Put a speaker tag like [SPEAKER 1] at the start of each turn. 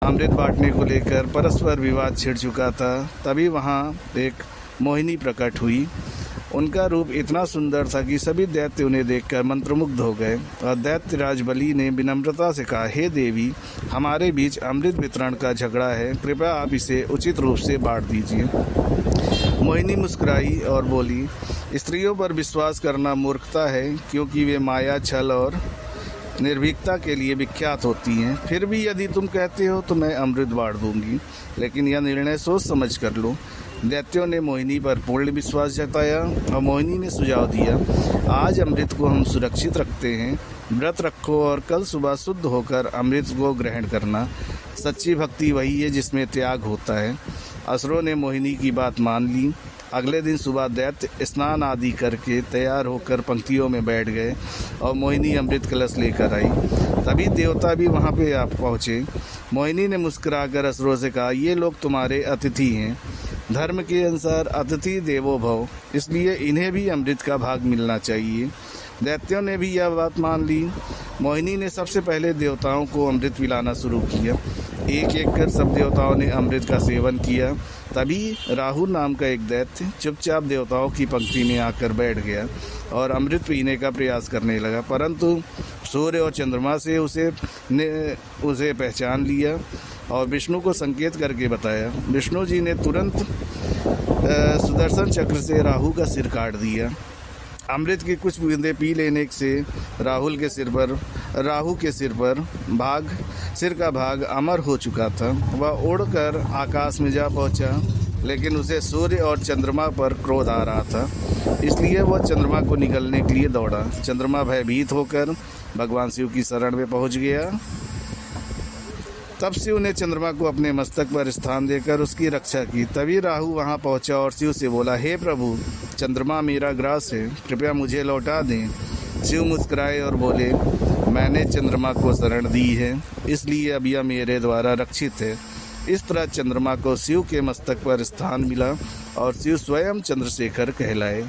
[SPEAKER 1] अमृत बांटने को लेकर परस्पर विवाद छिड़ चुका था। तभी वहाँ एक मोहिनी प्रकट हुई। उनका रूप इतना सुंदर था कि सभी दैत्य उन्हें देखकर मंत्रमुग्ध हो गए और दैत्यराज बलि ने विनम्रता से कहा, हे देवी, हमारे बीच अमृत वितरण का झगड़ा है, कृपया आप इसे उचित रूप से बांट दीजिए। मोहिनी मुस्कुराई और बोली, स्त्रियों पर विश्वास करना मूर्खता है, क्योंकि वे माया, छल और निर्भीकता के लिए विख्यात होती हैं। फिर भी यदि तुम कहते हो तो मैं अमृत बांट दूंगी, लेकिन यह निर्णय सोच समझ कर लो। दैत्यों ने मोहिनी पर पूर्ण विश्वास जताया और मोहिनी ने सुझाव दिया, आज अमृत को हम सुरक्षित रखते हैं। व्रत रखो और कल सुबह शुद्ध होकर अमृत को ग्रहण करना। सच्ची भक्ति वही है जिसमें त्याग होता है। असुरों ने मोहिनी की बात मान ली। अगले दिन सुबह दैत्य स्नान आदि करके तैयार होकर पंक्तियों में बैठ गए और मोहिनी अमृत कलश लेकर आई। तभी देवता भी वहाँ पे आ पहुँचे। मोहिनी ने मुस्कुराकर असुरों से कहा, ये लोग तुम्हारे अतिथि हैं। धर्म के अनुसार अतिथि देवो भव, इसलिए इन्हें भी अमृत का भाग मिलना चाहिए। दैत्यों ने भी यह बात मान ली। मोहिनी ने सबसे पहले देवताओं को अमृत पिलाना शुरू किया। एक एक कर सब देवताओं ने अमृत का सेवन किया। तभी राहुल नाम का एक दैत्य चुपचाप देवताओं की पंक्ति में आकर बैठ गया और अमृत पीने का प्रयास करने लगा, परंतु सूर्य और चंद्रमा से उसे पहचान लिया और विष्णु को संकेत करके बताया। विष्णु जी ने तुरंत सुदर्शन चक्र से राहु का सिर काट दिया। अमृत की कुछ बूंदें पी लेने से राहु के सिर पर सिर का भाग अमर हो चुका था। वह उड़कर आकाश में जा पहुंचा, लेकिन उसे सूर्य और चंद्रमा पर क्रोध आ रहा था, इसलिए वह चंद्रमा को निगलने के लिए दौड़ा। चंद्रमा भयभीत होकर भगवान शिव की शरण में पहुंच गया। तब शिव ने चंद्रमा को अपने मस्तक पर स्थान देकर उसकी रक्षा की। तभी राहु वहां पहुंचा और शिव से बोला, हे प्रभु, चंद्रमा मेरा ग्रास है, कृपया मुझे लौटा दें। शिव मुस्कुराए और बोले, मैंने चंद्रमा को शरण दी है, इसलिए अब यह मेरे द्वारा रक्षित है। इस तरह चंद्रमा को शिव के मस्तक पर स्थान मिला और शिव स्वयं चंद्रशेखर कहलाए।